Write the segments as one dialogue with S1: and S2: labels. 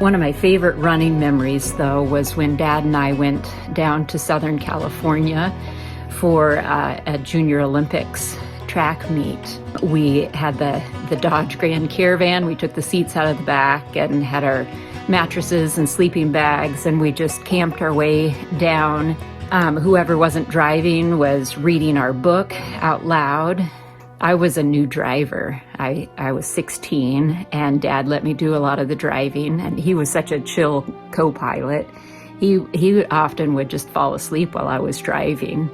S1: One of my favorite running memories, though, was when Dad and I went down to Southern California for a Junior Olympics track meet. We had the Dodge Grand Caravan. We took the seats out of the back and had our mattresses and sleeping bags, and we just camped our way down. Whoever wasn't driving was reading our book out loud. I was a new driver. I was 16, and Dad let me do a lot of the driving, and he was such a chill co-pilot. He often would just fall asleep while I was driving.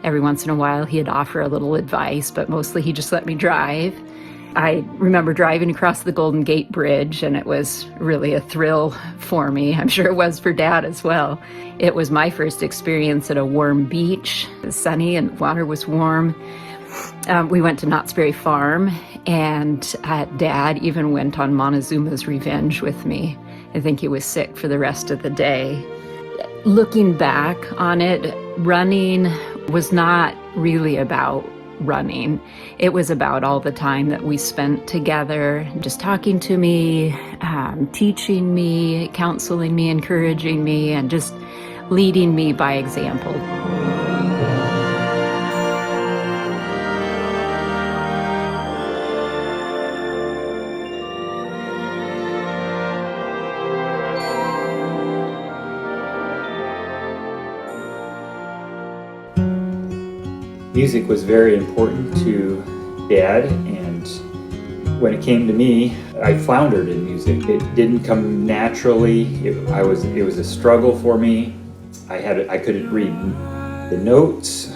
S1: Every once in a while he'd offer a little advice, but mostly he just let me drive. I remember driving across the Golden Gate Bridge, and it was really a thrill for me. I'm sure it was for Dad as well. It was my first experience at a warm beach. It was sunny and water was warm. We went to Knott's Berry Farm, and Dad even went on Montezuma's Revenge with me. I think he was sick for the rest of the day. Looking back on it, running was not really about running. It was about all the time that we spent together, just talking to me, teaching me, counseling me, encouraging me, and just leading me by example.
S2: Music was very important to Dad, and when it came to me, I floundered in music. It didn't come naturally. It was a struggle for me. I couldn't read the notes,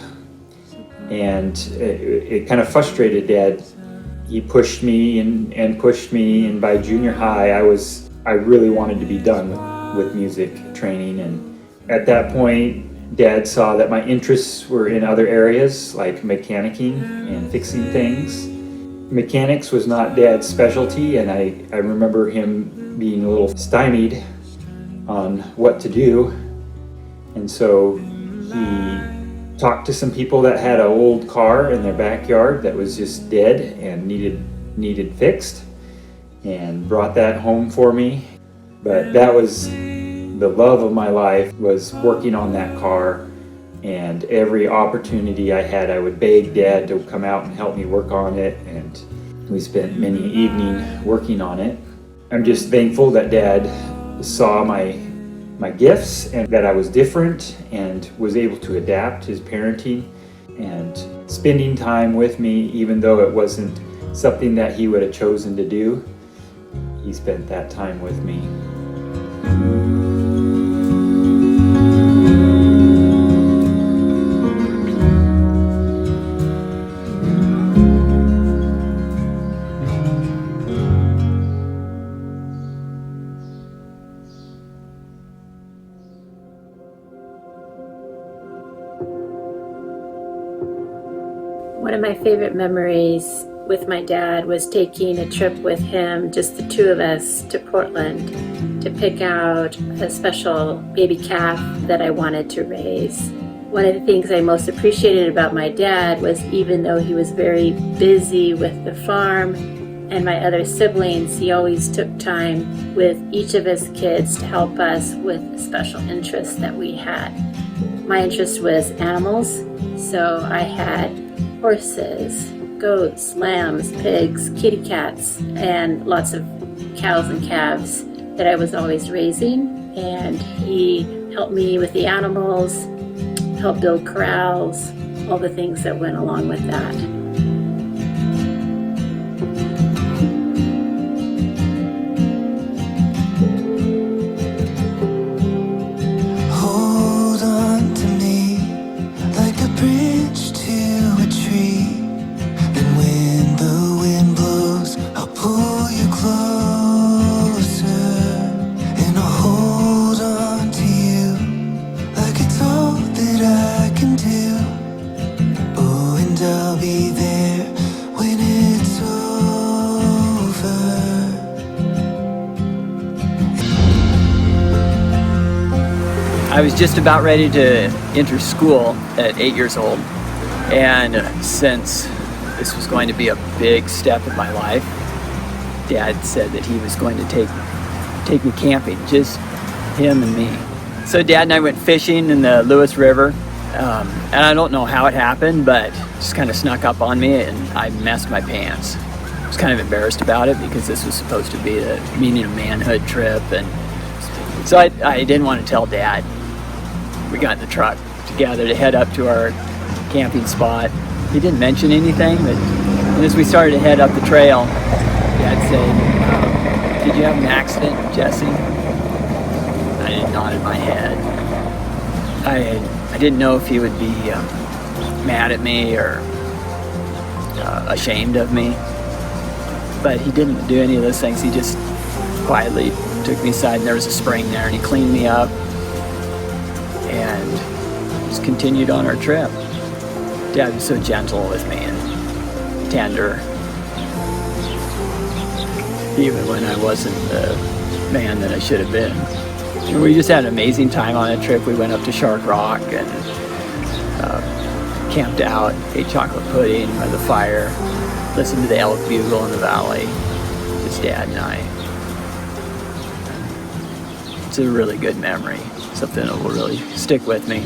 S2: and it kind of frustrated Dad. He pushed me and pushed me, and by junior high, I really wanted to be done with music training, and at that point, Dad saw that my interests were in other areas like mechanicking and fixing things. Mechanics was not Dad's specialty, and I remember him being a little stymied on what to do. And so he talked to some people that had an old car in their backyard that was just dead and needed fixed, and brought that home for me. But that was the love of my life, was working on that car, and every opportunity I had, I would beg Dad to come out and help me work on it, and we spent many evenings working on it. I'm just thankful that Dad saw my gifts and that I was different and was able to adapt his parenting and spending time with me, even though it wasn't something that he would have chosen to do. He spent that time with me.
S3: One of my favorite memories with my dad was taking a trip with him, just the two of us, to Portland to pick out a special baby calf that I wanted to raise. One of the things I most appreciated about my dad was, even though he was very busy with the farm and my other siblings, he always took time with each of his kids to help us with special interests that we had. My interest was animals, so I had horses, goats, lambs, pigs, kitty cats, and lots of cows and calves that I was always raising. And he helped me with the animals, helped build corrals, all the things that went along with that.
S4: Hold on to me like a bridge to a tree. And when the wind blows, I'll pull you closer. And I'll hold on to you like it's all that I can do. Oh, and I'll be there when it's over.
S5: I was just about ready to enter school at 8 years old, and since this was going to be a big step in my life, Dad said that he was going to take take me camping, just him and me. So Dad and I went fishing in the Lewis River, and I don't know how it happened, but just kind of snuck up on me and I messed my pants. I was kind of embarrassed about it because this was supposed to be the meaning of manhood trip, and so I didn't want to tell Dad. We got in the truck together to head up to our camping spot. He didn't mention anything, but as we started to head up the trail, Dad said, "Did you have an accident, Jesse?" I nodded my head. I didn't know if he would be mad at me or ashamed of me, but he didn't do any of those things. He just quietly took me aside, and there was a spring there, and he cleaned me up and just continued on our trip. Dad was so gentle with me and tender, even when I wasn't the man that I should have been. And we just had an amazing time on that trip. We went up to Shark Rock and camped out, ate chocolate pudding by the fire, listened to the elk bugle in the valley, just Dad and I. It's a really good memory, something that will really stick with me.